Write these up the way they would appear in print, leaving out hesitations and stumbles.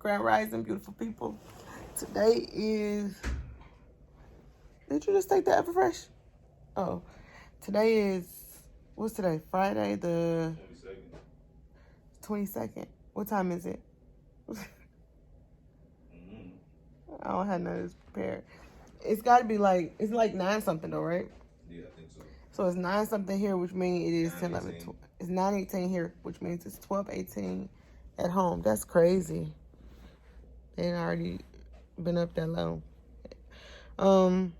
Grand Rising, beautiful people. Today is... Did you just take the Everfresh? Oh. Today is... What's today? Friday the... 22nd. What time is it? I don't have none of this prepared. It's got to be like... It's like 9 something though, right? Yeah, I think so. So it's 9 something here, which means it is 10, 11, 12. It's 9:18 here, which means it's 12:18 at home. That's crazy. They ain't already been up that long. I'm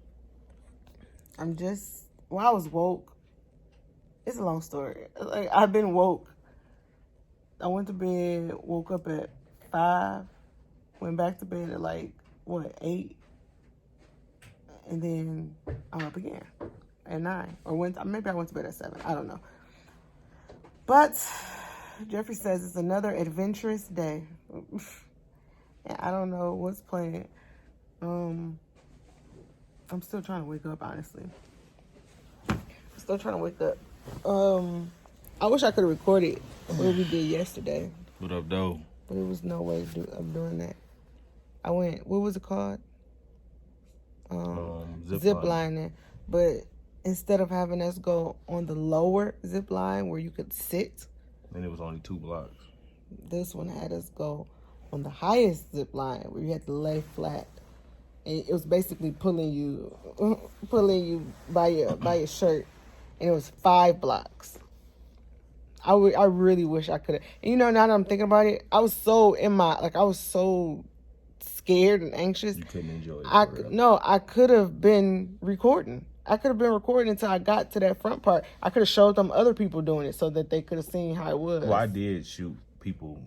just... Well, I was woke. It's a long story. Like, I've been woke. I went to bed, woke up at 5, went back to bed at like, 8? And then I'm up again at 9. Or maybe I went to bed at 7. I don't know. But Jeffrey says it's another adventurous day. And I don't know what's planned. I'm still trying to wake up, honestly. Still trying to wake up. I wish I could have recorded what we did yesterday. What up, though? But there was no way of doing that. I went, what was it called? Ziplining. But instead of having us go on the lower zip line where you could sit. And it was only 2 blocks. This one had us go on the highest zip line where you had to lay flat. And it was basically pulling you by your shirt. And it was 5 blocks. I really wish I could have. And now that I'm thinking about it, I was so scared and anxious. You couldn't enjoy it. I could have been recording. I could have been recording until I got to that front part. I could have showed them other people doing it so that they could have seen how it was. Well, I did shoot people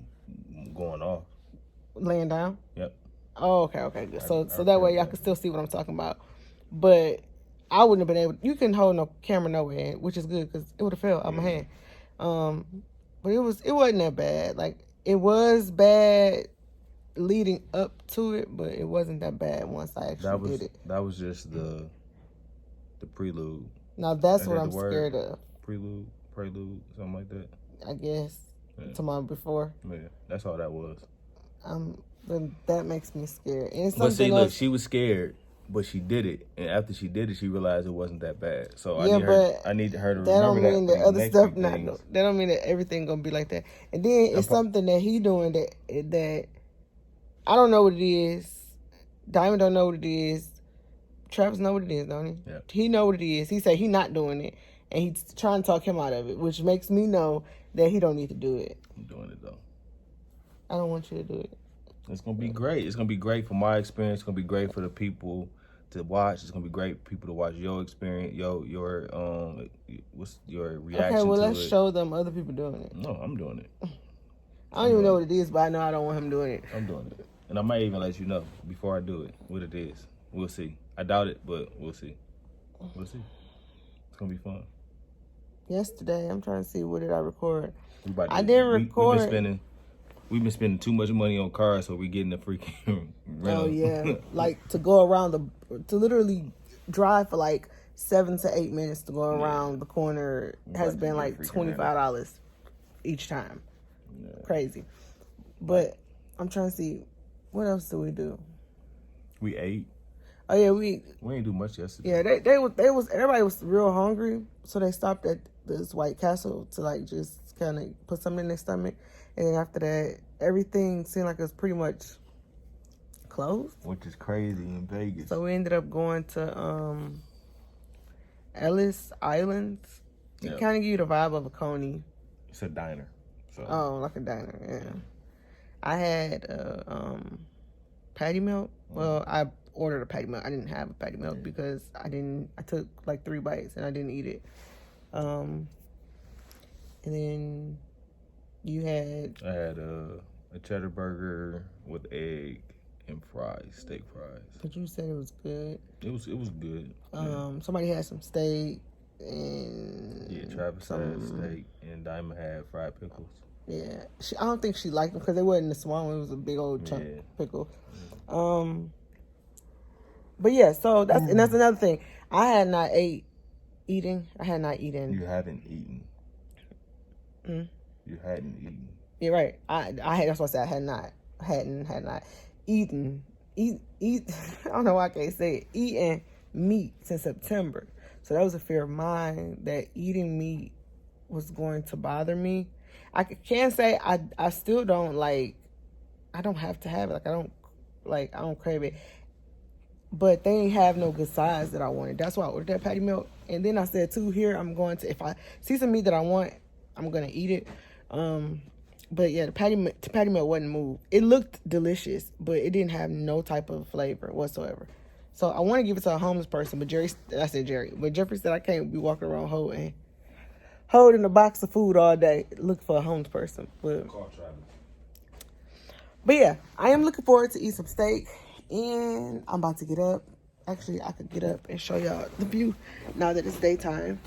going off. Laying down? Yep. Oh, okay, good. So that way y'all could still see what I'm talking about. But I wouldn't have been able. You couldn't hold no camera nowhere, which is good because it would have fell out my hand. But it wasn't that bad. Like, it was bad leading up to it, but it wasn't that bad once I actually did it. That was just the prelude. Now that's what I'm scared of. Prelude, something like that. I guess. Yeah. Tomorrow before. Yeah, that's all that was. Then that makes me scared. And but see, look, she was scared, but she did it, and after she did it, she realized it wasn't that bad. So I need her to remember that. That don't mean that other stuff not. That don't mean that everything gonna be like that. And then it's something that he doing that I don't know what it is. Diamond don't know what it is. Travis know what it is, don't he? Yeah. He know what it is. He said he not doing it, and he's trying to talk him out of it, which makes me know that he don't need to do it. I'm doing it though. I don't want you to do it. It's gonna be great. It's gonna be great for my experience. It's gonna be great for the people to watch. It's gonna be great for people to watch your experience. What's your reaction? Okay, well let's show them other people doing it. No, I'm doing it. I don't even know what it is, but I know I don't want him doing it. I'm doing it, and I might even let you know before I do it what it is. We'll see. I doubt it, but we'll see. We'll see. It's gonna be fun. Yesterday, I'm trying to see what did I record. I didn't record. We've been spending too much money on cars, so we're getting a freaking rental. Oh, yeah. Like, to go around to literally drive for like 7 to 8 minutes to go around the corner has been like $25 each time. Yeah. Crazy. But I'm trying to see, what else do we do? We ate. Oh, yeah, we ain't do much yesterday. Yeah, everybody was real hungry, so they stopped at this White Castle to like just kind of put something in their stomach. And then after that, everything seemed like it was pretty much closed. Which is crazy in Vegas. So we ended up going to Ellis Islands. It kind of give you the vibe of a Coney. It's a diner. So. Oh, like a diner, yeah. I had patty melt. Well, I ordered a patty melt. I didn't have a patty melt because I took like 3 bites and I didn't eat it. And then... I had a cheddar burger with egg and fries, steak fries. But you said it was good. It was good. Somebody had some steak and Travis had steak and Diamond had fried pickles. Yeah, I don't think she liked them because they wasn't the small one. It was a big old chunk pickle. But yeah, so that's another thing. I had not eaten. You haven't eaten. You hadn't eaten. You're right. That's what I said. I had not. had not eaten, I don't know why I can't say it, eaten meat since September. So that was a fear of mine that eating meat was going to bother me. I can't say I still don't like, I don't have to have it. I don't crave it. But they ain't have no good size that I wanted. That's why I ordered that patty melt. And then I said too, here I'm going to, if I see some meat that I want, I'm gonna eat it. But yeah, the patty melt wasn't moved. It looked delicious, but it didn't have no type of flavor whatsoever. So I want to give it to a homeless person, but Jeffrey said I can't be walking around holding a box of food all day, look for a homeless person. But yeah, I am looking forward to eat some steak. And I'm about to get up. Actually, I could get up and show y'all the view now that it's daytime.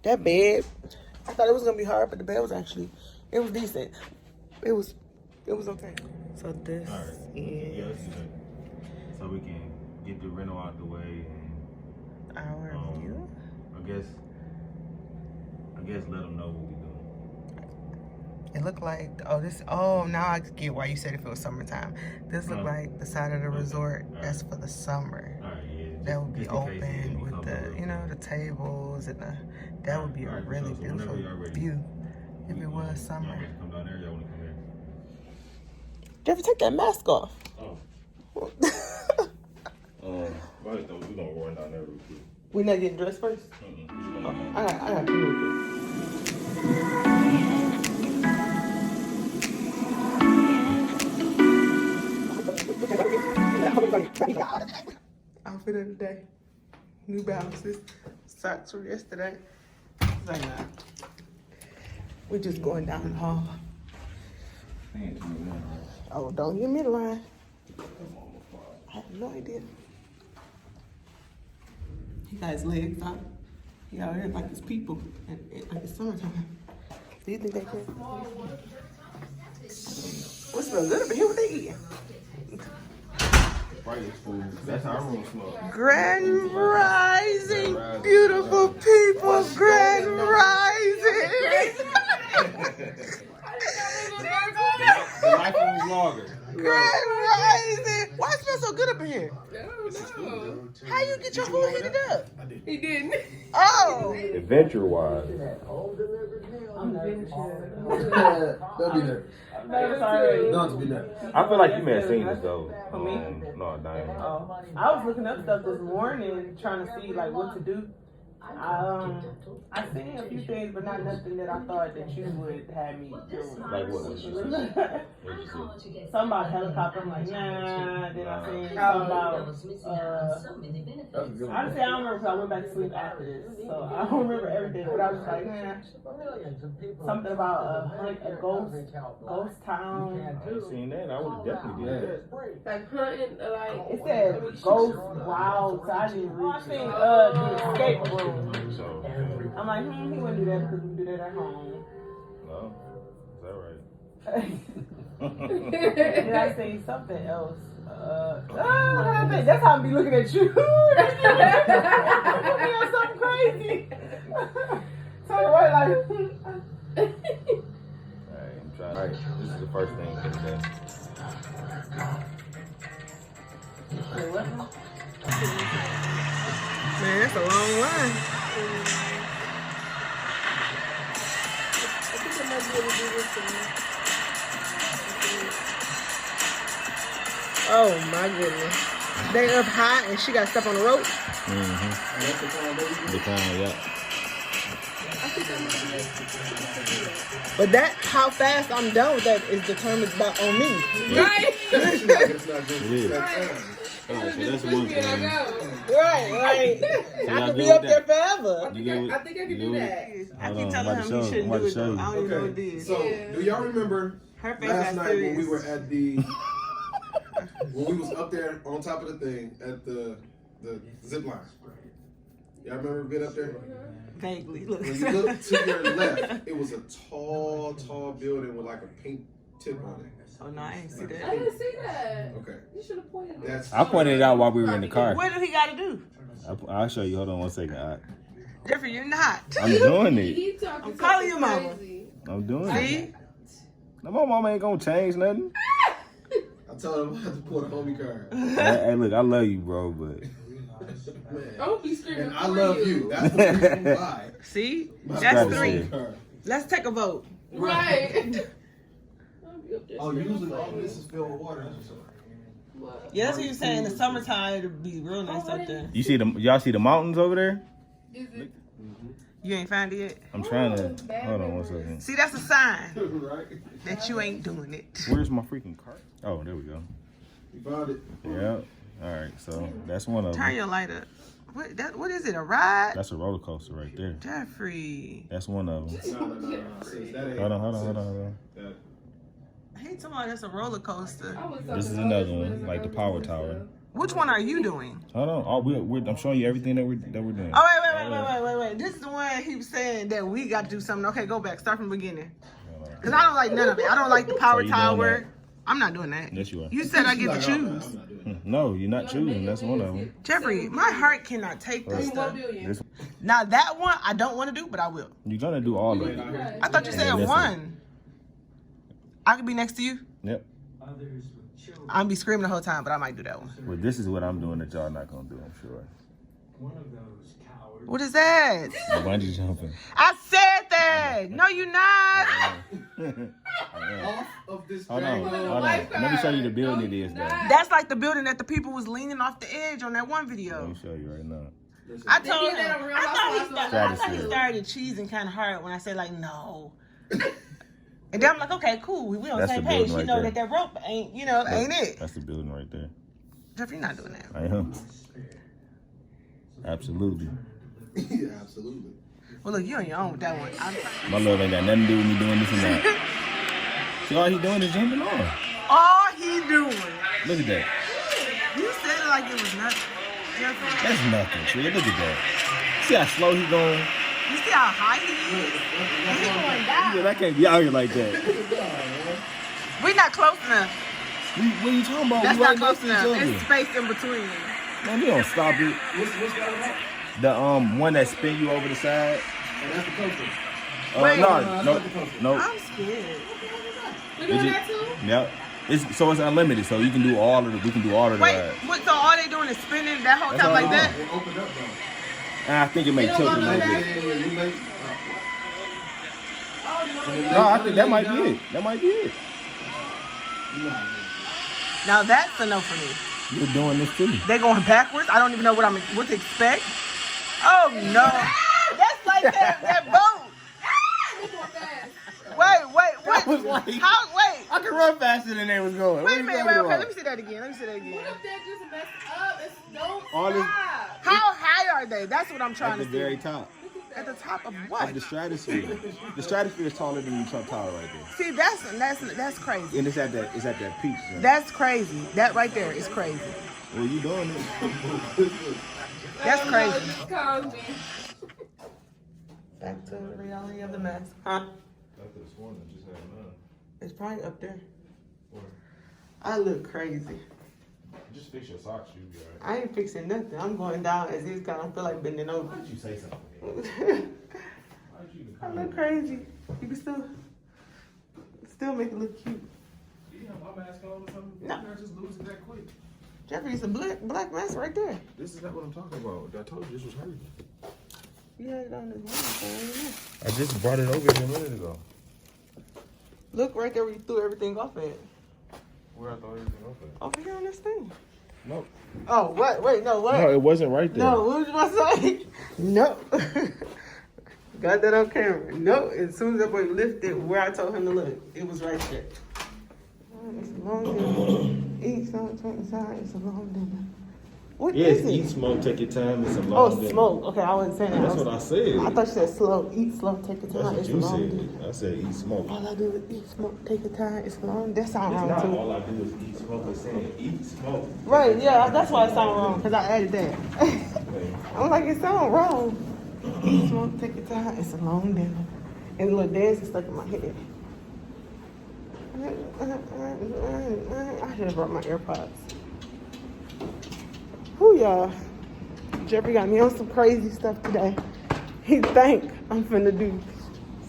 That bed, I thought it was gonna be hard, but the bed was actually, it was decent. It was okay. So this is so we can get the rental out the way and our view. I guess let them know what we doing. It looked like, now I get why you said if it was summertime. This looked like the side of the resort that's for the summer. That would be open with the, the tables and that would be a really beautiful view if it was summer. Jeffrey, take that mask off. Right, though, we're gonna run down there real quick. We're not getting dressed first? Mm-hmm. Okay. I got to do Outfit of the day. New Balances. Socks from yesterday. Like that. We're just going down the hall. Oh, don't get me the line. I have no idea. He got his legs out. He out here like his people. Like it's summertime. Do you think they can? What smells good up in here? What they eating? That's our room smoke. Grand Rising, beautiful people. Grand Rising. The life was longer. Grand Rising. Why it smell so good up in here? No. How you get your food heated up? He didn't. Oh. Adventure-wise. I'm adventure. They'll be there. Sorry. Don't be there. I feel like you may have seen this though. For me? No, Diane. Oh, I was looking up stuff this morning, trying to see like what to do. I seen a few things, but not nothing that I thought that you would have me do. Like what? What you see? Something about helicopter. I'm like, nah. Then I seen something about. Honestly, I don't remember because I went back to sleep after this, so I don't remember everything. But I was like, something about a ghost town. I ain't seen that. I would have definitely did that. Like hunting, like It said ghost wild. So I didn't read. I seen the escape room. So, I'm like, he wouldn't do that because we do that at home. no, is that right? Then I seen something else. That's how I be looking at you. I'm looking at something crazy. So what, like? Alright, I'm trying. Alright, this is the first thing for today. Wait, what? Man, that's a long line. I think I might be able to do this one. Oh my goodness. They up high and she got stuff on the rope. Mm-hmm. The kind, yeah. I think I might be able to do that. But that, how fast I'm done with that is determined on me. Right? It is. Alright, so that's one thing. Right. I could be up there forever. I think I can do that. I keep telling him he shouldn't do it though. I don't even know what it Okay, is. so Yeah. do y'all remember Her face last got night when serious. we were at the when we was up there on top of the thing at the Ziplining? Y'all remember being up there? Vaguely. Look. When you look to your left, it was a tall building with like a pink tip on it. Oh no, I ain't see I that. didn't see that. Okay, You should have pointed it. that's I pointed it out while we were in the car. What do he got to do? I'll show you. Hold on one second. Jeffrey, you're not. I'm doing it. He talking I'm calling something your mama. crazy. I'm doing it. See? No, my mama ain't gonna change nothing. I told him I had to pull the homie card. Hey, look, I love you, bro, but Don't be screaming. And I love you. That's the reason why. See? My That's homie 3. card. Let's take a vote. Right. Oh, usually all of this is filled with water. What? Yeah, that's what you're saying. In the summertime, it'll be real nice up there. you see y'all see the mountains over there? Is it? You ain't found it yet? I'm trying to. Hold on one second. See, that's a sign Right? that you ain't doing it. Where's my freaking cart? Oh, there we go. You found it. Yeah. All right, so that's one of Turn them. your light up. What is it, a ride? That's a roller coaster right there. Jeffrey. That's one of them. No. Sis, that ain't. Hold on. Hey, somebody, that's a roller coaster. This is another one, like the power tower. Which one are you doing? Hold on. I'm showing you everything that we're doing. Oh, wait. This is the one he was saying that we got to do something. Okay, go back. Start from the beginning. Because I don't like none of it. I don't like the power you doing tower. that? I'm not doing that. Yes, you are. You said I get to choose. I'm not doing No, you're not choosing. That's one of them. Jeffrey, my heart cannot take this stuff. This, Now, that one I don't want to do, but I will. you're gonna do all of it. I thought you said this one. I could be next to you. Yep. I'll be screaming the whole time, but I might do that one. Well, this is what I'm doing that y'all not gonna do. I'm sure. What is that? The bungee jumping. I said that. No, you're not. Off of this Hold on. dragon. Let me show you the building it is. Though. That's like the building that the people was leaning off the edge on that one video. Let me show you right now. I told him. They did that on Real I thought he Housewives. started cheesing kind of hard when I said like no. And then I'm like, okay, cool. We on the That's same the page. building You right know there. that rope ain't, ain't it. That's the building right there. Jeff, you're not doing that. I am. Absolutely. Yeah, absolutely. Well, look, you on your own with that one. My love ain't got nothing to do with me doing this and that. See, all he doing is jumping on. All he doing. Look at that. You said it like it was nothing. Jeffrey, That's nothing, see? Look at that. See how slow he going? you see how high he is? He going down. Yeah, I can't be out here like that. We not close enough. What are you talking about? That's We not right close next to each enough. other. It's space in between. Man, we don't stop it. What's that about? The one that spin you over the side. Oh, that's the coaster. Wait. No. I'm scared. We doing that too? Yep. It's unlimited, so you can do all of the. We can do all of the Wait, rides. what? So all they doing is spinning that whole That's time all like they that? It opened up though. And I think it may You don't tilt a wanna little do bit. that? You make. No, I think that might be it. That might be it. Now that's a no for me. You're doing this too. They going backwards. I don't even know what to expect. Oh no, that's like that boat. Wait, what? was like- How? Wait. I can run faster than they was going. Wait a minute. Wait, okay. Let me see that again. What if they just messed up? Don't All this- stop. How high are they? That's what I'm At trying the to see. very top At the top of of what? the stratosphere. The stratosphere is taller than the Trump Tower right there. See, that's crazy. And it's at that peak. So. That's crazy. That right there is crazy. Well, you doing it? That's crazy. Just calm me. Back to the reality of the mess. Huh? It's probably up there. I look crazy. Just fix your socks, you be alright. I ain't fixing nothing. I'm going down as is because I feel like bending over. Why did you say something? I look crazy. You can still make it look cute. You have my mask on or something? No. You just lose it that quick. Jeffrey, it's a black mask right there. This is not what I'm talking about. I told you this was hurting. You had it on this one. I just brought it over here a minute ago. Look right there where you threw everything off at. Where I throw everything off at? Over here on this thing. No. Oh, what? Wait, no, what? No, it wasn't right there. No, what was you about to say? No. Got that on camera. No, as soon as that boy lifted where I told him to look, it was right there. It's a long dinner. Eat something inside. It's a long dinner. What Yes, is it? eat smoke, take your time. It's a long Oh, dinner. smoke. Okay, I wasn't saying that. That's what I said. I thought you said slow. Eat slow, take your That's time. what It's a you long dinner. said. I said eat smoke. All I do is eat smoke, take your time. It's long. That sound It's wrong not too. all I do is eat smoke. It's saying eat smoke. Right? Yeah, that's why it sound wrong because I added that. I'm like, it sound wrong. Eat smoke, take your time. It's a long dinner. And the little dance is stuck in my head. I should have brought my AirPods. Whew, y'all. Jeffrey got me on some crazy stuff today. He think I'm finna do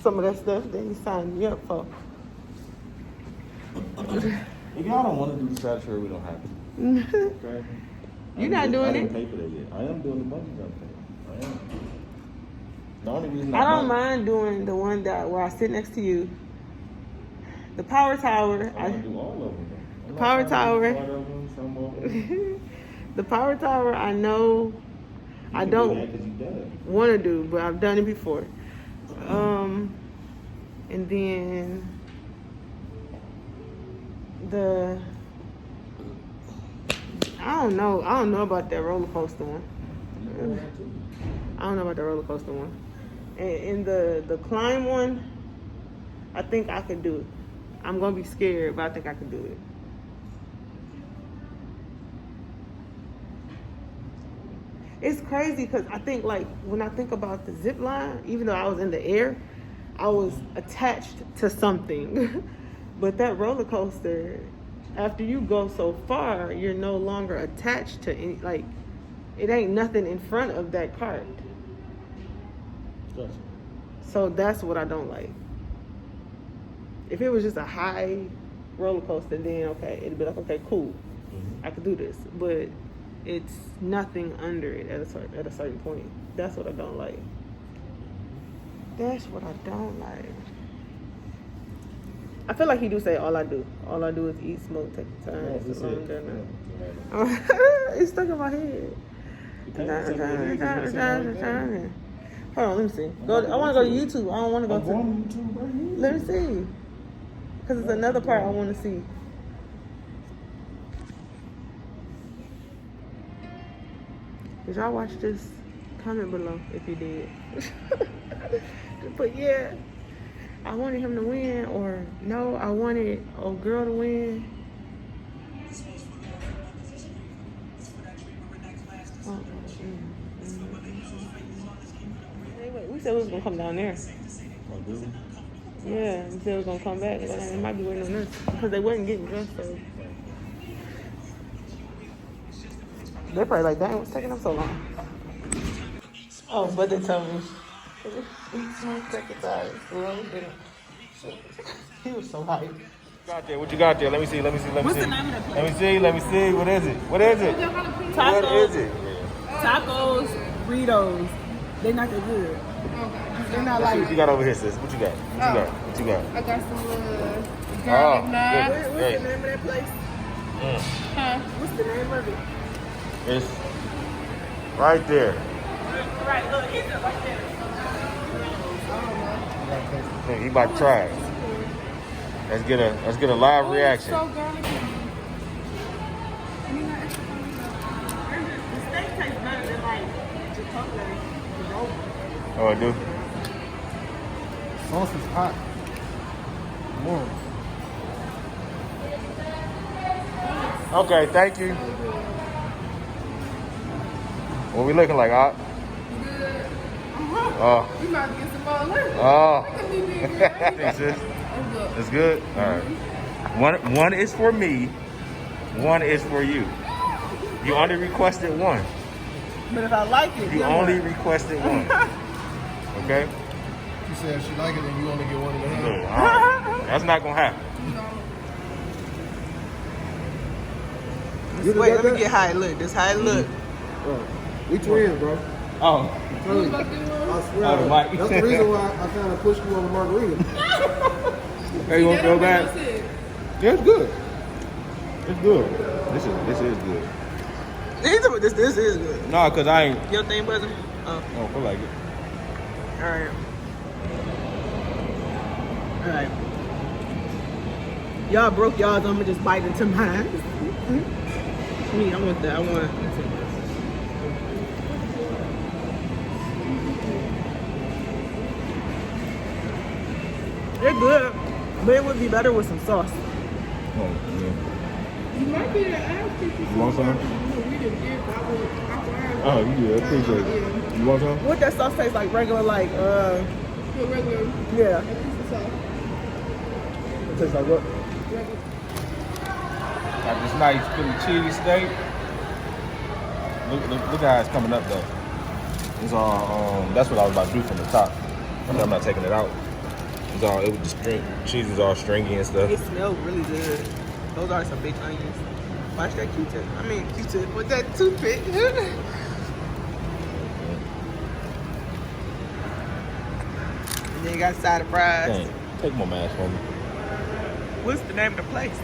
some of that stuff that he signed me up for. If y'all don't want to do the side trip, we don't have to. Okay? You're not doing I it? didn't pay for that yet. I am doing the bungee jumping. I am. The only reason I don't mind doing the one that where I sit next to you. The power tower. I want to do all of them. The power tower. The power tower. I know. I don't want to do, but I've done it before. And then I don't know about that roller coaster one. I don't know about the roller coaster one. And the climb one, I think I could do it. I'm gonna be scared, but I think I can do it. It's crazy because I think like when I think about the zip line, even though I was in the air, I was attached to something. But that roller coaster, after you go so far, you're no longer attached to any, like, it ain't nothing in front of that cart. Gotcha. So that's what I don't like. If it was just a high roller coaster, then okay, it'd be like, okay, cool, I could do this. But it's nothing under it at a certain point. That's what I don't like. That's what I don't like. I feel like he do say all I do is eat, smoke, take the time. Yeah, that's it. It's stuck in my head. Hold on, let me see. I want to go to YouTube. I don't want to go to YouTube right here. Let me see. Because it's another part I want to see. Did y'all watch this? Comment below if you did. But yeah, I wanted him to win, or no, I wanted a girl to win. Hey, wait, we said we was gonna come down there. Oh, really? Yeah, we said we was gonna come back. They might be waiting on us because they wasn't getting dressed. So they're probably like, dang, what's taking them so long? Oh, but they told me. He was so hype. What you got there? Let me see. What's the name of that place? Let me see. What is it? What is it? Tacos. What is it? Tacos, burritos. They're not that good. Okay. They're not Let's see like. what you got over here, sis. What you got? What you got? I got some garlic Oh, nuts. good. What's the name of that place? Huh? What's the name of it? It's right there. Right, look, he's right there. Look, he about to try it. Let's get a live reaction. So garlicky. The steak tastes better than like Chipotle. Oh, it do? Sauce is hot. Warm. Okay, thank you. What we looking like, Op? Oh. You might get some more later. Oh. That's good. It's good? All right. One is for me. One is for you. You only requested one. But if I like it, You only requested one. Okay? She said she like it and you only get one in the Good. hand. All right. That's not gonna happen. Wait, let me get how it look. This how it look. Bro, we twins, bro. Oh. I swear. Oh, the mic. That's the reason why I kind of pushed you on the margarita. Hey, you want to go back? That's Yeah, it's good. It's good. This is good. This is good. No, cause I ain't. Your thing, brother? Oh, I don't feel like it. all right. All right. Y'all broke y'all's. I'ma just bite into mine. Me, I want that. I want. They're good, but it would be better with some sauce. Oh, yeah. You might be the ass people. You want some? We didn't get that one. Oh, you do. I appreciate it. You want some? What that sauce taste like? Regular, like The regular yeah. piece of sauce. It tastes like what? Like this nice Philly cheese steak. Look how it's coming up though. It's all that's what I was about to do from the top. I'm not taking it out. The cheese was all stringy and stuff. It smelled really good. Those are some big onions. Watch that Q-tip. I mean Q-tip with that toothpick. And then you got side of fries. Dang, take my mask from me. What's the name of the place?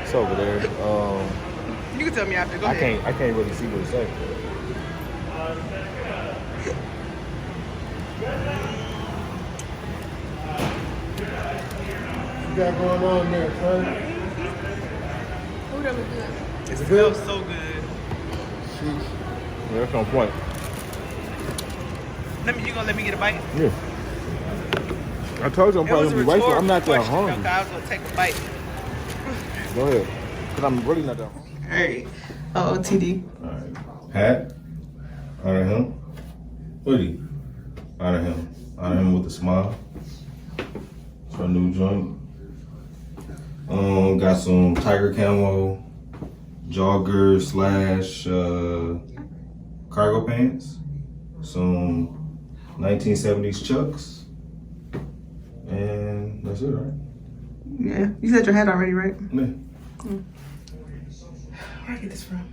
It's over there. You can tell me after. Go ahead. I can't really see what it says. What you got going on there, son? Food that was good. It smells so good. Yeah, that's on point. You gonna let me get a bite? Yeah. I told you I'm It was probably a gonna be waiting. I'm rhetorical not that question, hungry. though, 'cause I was gonna take a bite. Go ahead. Cause I'm really not that hungry. All right. TD. Alright. Hat. Honor him. Hoodie. Honor him. Honor him with a smile. It's our new joint. Got some tiger camo jogger / cargo pants. Some 1970s Chucks. And that's it, right? Yeah. You said your hat already, right? Yeah. Where I get this from?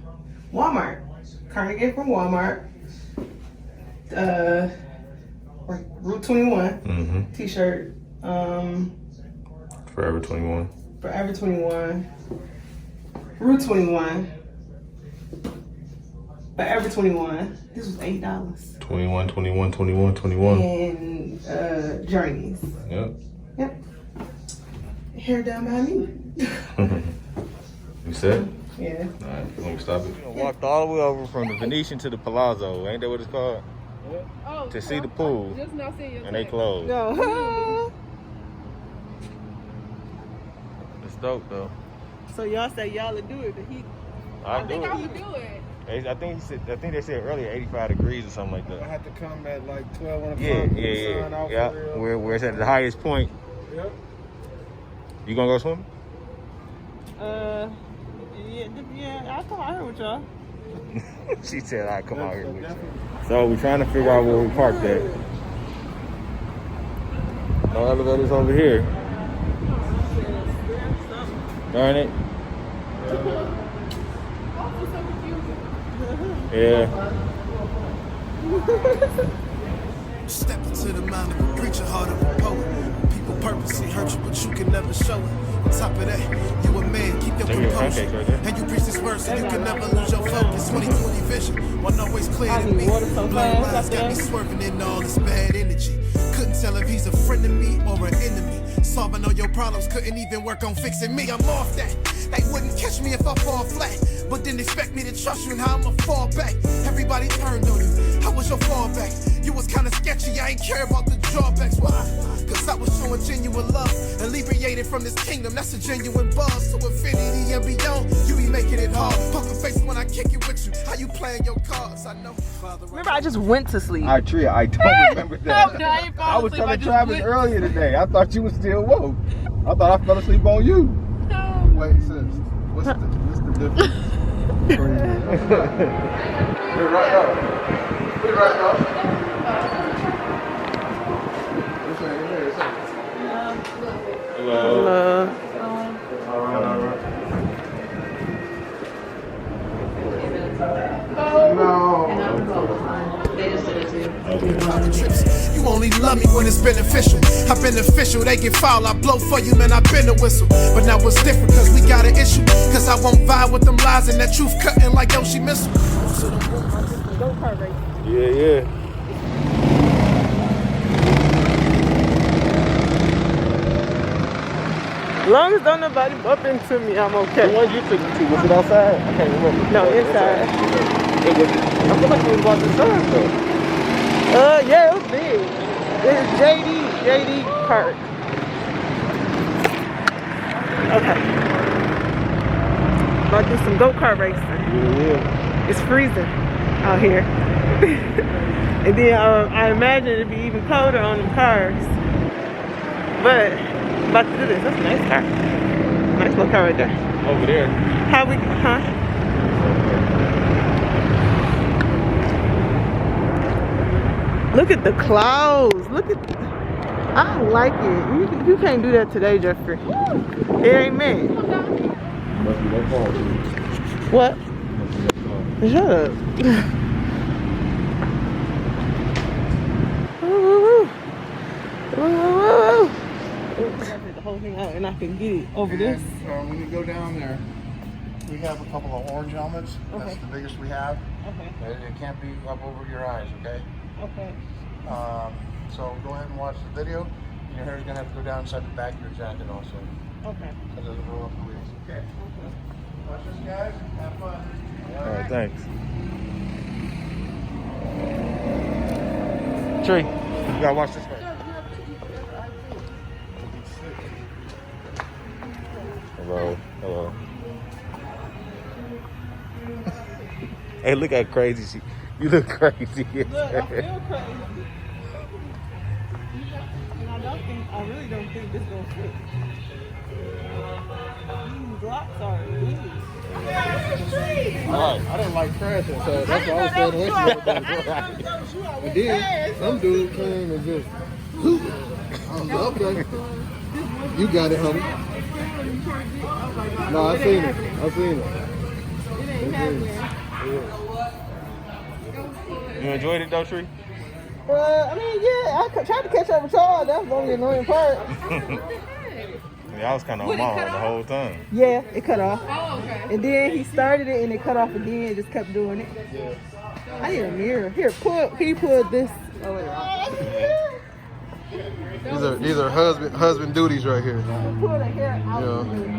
Walmart. Cardigan from Walmart. Route 21 Mm-hmm. t-shirt. Forever 21. Forever 21. Route 21. Forever 21. This was $8. 21, 21, 21, 21. And Journeys. Yep. Yep. Hair down behind me. You said? Yeah. Alright, let me stop it. Walked all the way over from the Venetian to the Palazzo, ain't that what it's called? Oh, To see the pool, just now seeing your and they text. closed. No. It's dope though. So y'all say y'all would do it, but I I do think I it. would do it. I think they said earlier 85 degrees or something like I that. had to come at like 12 on the Yeah, front. yeah. Where it's at the highest point. Yep. You gonna go swimming? Yeah, I heard with y'all. She said I'd come out here with you. So we're trying to figure out where we parked at. No elevators over here. Darn it. Yeah. Step into the mind of a preacher, heart of a poet. People purposely hurt you, but you can never show it. On top of that, you a man, keep your Take your composure. pancakes right there. And you preach this word so you can never lose your focus. 20/20 vision, one always clear I to need me. water so Blind fast lines out got me there. swerving in all this bad energy. Couldn't tell if he's a friend of me or an enemy. Solving all your problems, couldn't even work on fixing me. I'm off that. They wouldn't catch me if I fall flat. But didn't expect me to trust you and how I'ma fall back. Everybody turned on you. How was your fallback? You was kinda sketchy, I ain't care about the drawbacks. Why? Cause I was showing genuine love. Alleviated from this kingdom, that's a genuine buzz. To infinity and beyond, you be making it hard. Poker face when I kick it with you. How you playing your cards? I know. Father, Remember, I just went to sleep. Tria, I don't remember that. No, I ain't falling I was asleep, I telling just Travis went. earlier today. I thought you was still woke. I thought I fell asleep on you. Wait, sis. What's the difference? Put it right up. Put it right up. This way, here, Hello. All right. No. Other trips. You only love me when it's beneficial. I've been official, they get foul, I blow for you, man, I've been a whistle. But now it's different, cause we got an issue. Cause I won't vibe with them lies and that truth cutting like Yoshi missile. Go-kart race. Yeah. As long as don't nobody bump into me, I'm The okay. one you took me to, was it outside? I can't remember. No, inside. It was, I feel like it was about the size though. Yeah, it was big. It's JD Kart. Okay. About to do some go-kart racing. Yeah. It's freezing out here. And then I imagine it'd be even colder on them cars. But about to do this. That's a nice car. Nice little car right there. Over there. How we, huh? Look at the clouds. Look at, I like it. You can't do that today, Jeffrey. It ain't me. Must be that car. What? Must be that car. Shut up. Woo. The whole thing out and I can get it over this. And, when you go down there, we have a couple of orange helmets. Okay. That's the biggest we have. Okay. It can't be up over your eyes, okay? Okay. So go ahead and watch the video. Your hair's gonna have to go down inside the back of your jacket also. Okay. That doesn't roll up the wheels. Okay. Watch this, guys. Have fun. All right, thanks. Tree, you gotta watch this way. Hello, hello. Hey, look how crazy you look crazy. Look, I feel crazy. And I really don't think this gonna fit. These blocks are big. I didn't like crashing, so that's why I was staying away from everybody. And then some dude came and just, I was okay. You got it, honey. No, I seen it. I seen it. It ain't happening. You enjoyed it though, Tree? I mean, yeah, I tried to catch up with y'all. That was the only annoying part. Yeah, I was kind of on my own the whole time. Yeah, it cut off. Oh, okay. And then he started it and it cut off again. Just kept doing it. Yeah. I need a mirror. Here, can you pull this? Oh, wait. These are husband duties right here. Pull the hair out. Yeah. of the thing.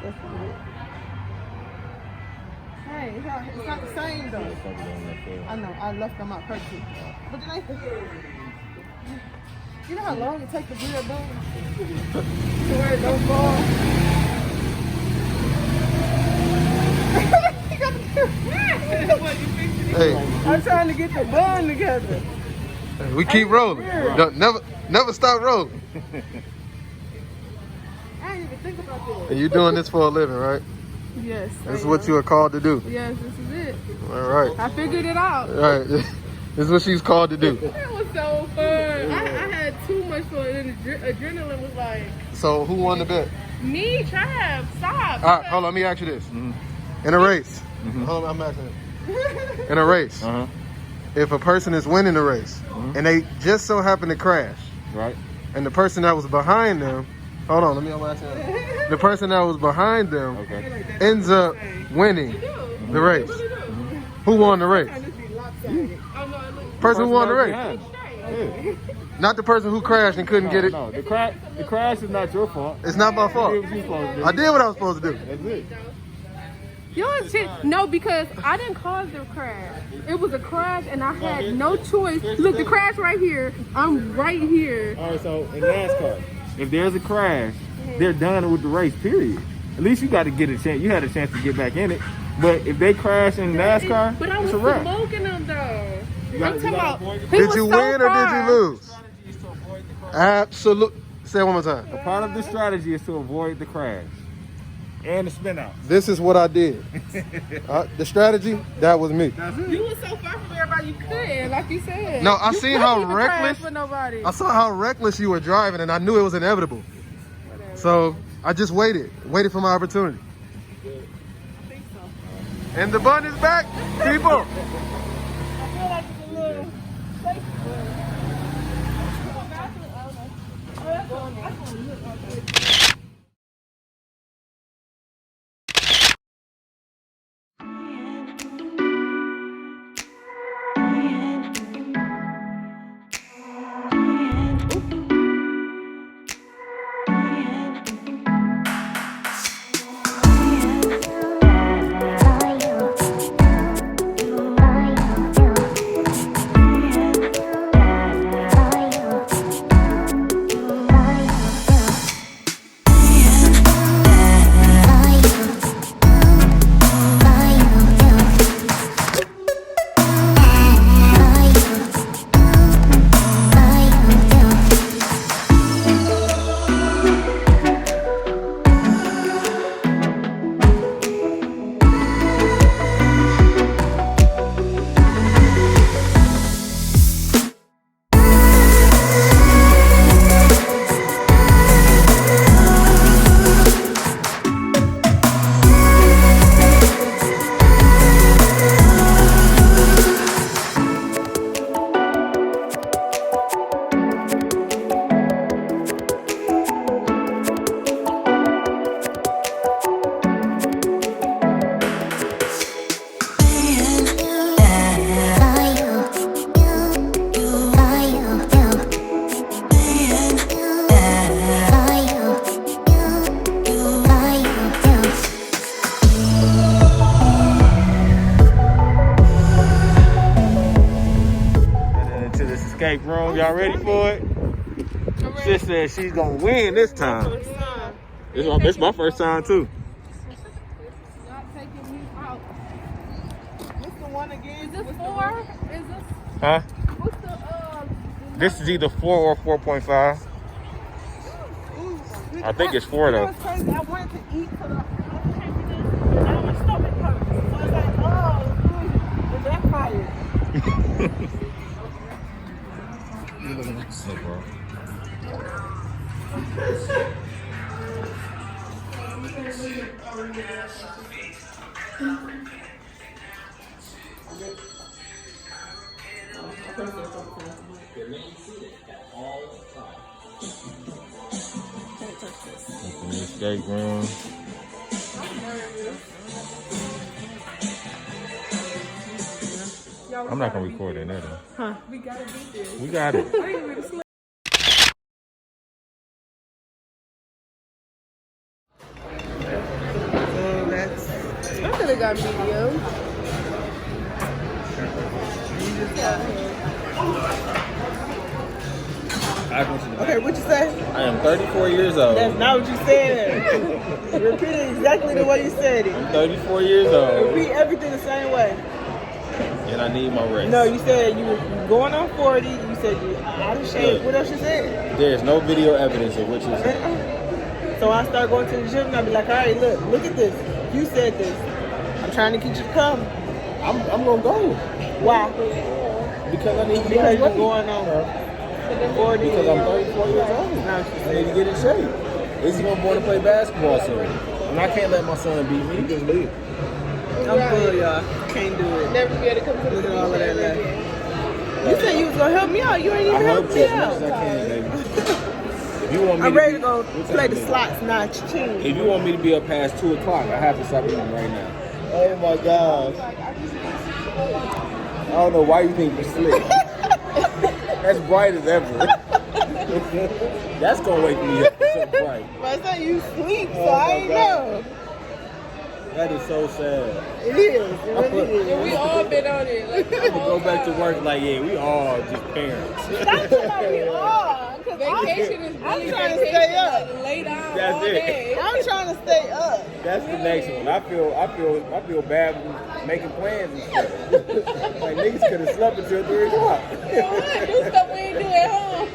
That's good. Hey, it's not the same though. I know, I left them out perfectly. But it ain't the... You know how long it takes to do that bone? To where it don't fall? Hey, I'm trying to get the bun together. we keep rolling. Don't, never stop rolling. I didn't even think about this. And you're doing this for a living, right? Yes. This is what you are called to do. Yes, this is it. All right. I figured it out. All right. This is what she's called to do. It was so fun. I had too much fun, and the adrenaline was like, So who won the bet? me, Trav, stop. All right, hold on. Let me ask you this. In a race, hold on, I'm asking it. In a race, if a person is winning the race and they just so happen to crash, Right. and the person that was behind them, hold on, let me ask you. The person that was behind them Okay. ends up winning the race. Who won the race? Person who won the race. Yeah. Not the person who crashed and couldn't get it. No, the crash is not your fault. It's not my fault. You did what you supposed to do. I did what I was supposed to do. That's it. You know shit? No, because I didn't cause the crash. It was a crash, and I had no choice. Look, the crash right here. I'm right here. All right, so in NASCAR, if there's a crash, they're done with the race, period. At least you got to get a chance. You had a chance to get back in it. But if they crash in NASCAR, But I was it's a wrap. smoking them though. gotta- I'm you talking gotta about. avoid the he Did was you so win or did far. you lose? Absolutely. Say it one more time. A part of the strategy is to avoid the crash and the spin out. This is what I did. The strategy, that was me. You was so far from everybody you could, like you said. No, I You seen couldn't how even crash reckless- with nobody. I saw how reckless you were driving and I knew it was inevitable. So I just waited for my opportunity. And the bun is back, people. room. Y'all ready for it? Sis said she's gonna win this time. It's my first time too. Not taking me out. What's the one again? Is this 4? Is this? Huh? What's the This is either 4 or 4.5. I think it's 4 though. It was crazy. I wanted to eat for the and my stomach hurt. So I was like, oh, it backfired. Open the escape room. I'm not gonna record it either. Huh? We gotta be there. We got it. So that's I could have got medium. okay. What you say? I am 34 years old. That's not what you said. Repeat it exactly the way you said it. I'm 34 years old, Repeat everything the same way. and I need my rest. No, you said you were going on 40. You said you out of shape. Look. What else you said? There is no video evidence of what you said. So I start going to the gym and I'll be like, all right, look at this. You said this. I'm trying to get you to come. I'm gonna go Why? because I need to Because lose you're weight. going on 40. Because I'm 34 years old. Now I need to get in shape. This is when I'm going to play basketball soon, and I can't let my son beat me. Just leave. I'm full, y'all. Can't do it. Never be able to come to the Look at all of that left. again. You said you was gonna help me out. You ain't I even help helped you me as much as I out. can, baby. If you want me I'm to ready be- to go what play time the is it? slots now. Cha-ching. If you want me to be up past 2 o'clock, I have to stop eating right now. Oh my gosh. I don't know why you think you're slick. That's bright as ever. That's gonna wake me up. It's so bright. But I said you sleep, so Oh I my ain't God. know. That is so sad. It is. It really is. And we all been on it. Like, I'm gonna go back to work like, yeah, we all just parents. Stop talking about we are. 'Cause vacation is I'm really trying to vacation. stay up. Like, lay down That's all it. day. I'm trying to stay up. That's the next one. I feel bad making plans and stuff. Like niggas could have slept until 3 o'clock. You know what? Do stuff we ain't do at home.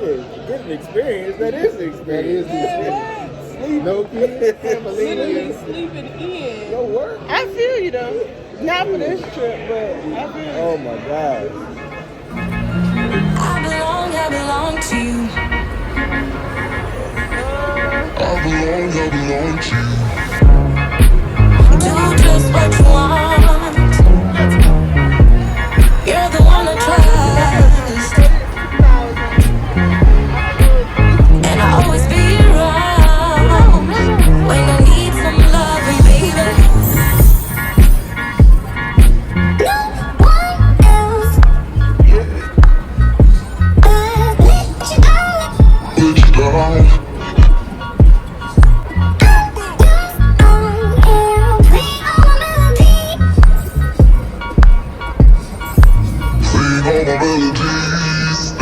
Shit, get an experience. That is the experience. That is the experience. No kids, family. Literally sleeping in. Go work. I feel you though. Not for this trip, but I feel you. Oh my God. I belong to you. I belong to you. Do just what you want. You're the one I trust, and I'll always be around when I need some loving, baby. No one else but let you out. Put you down. Sing all my melodies.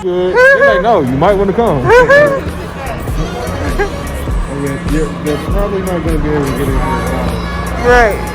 Good. They're like, no, you might want to come. You're probably not going to be able to get in here. Right.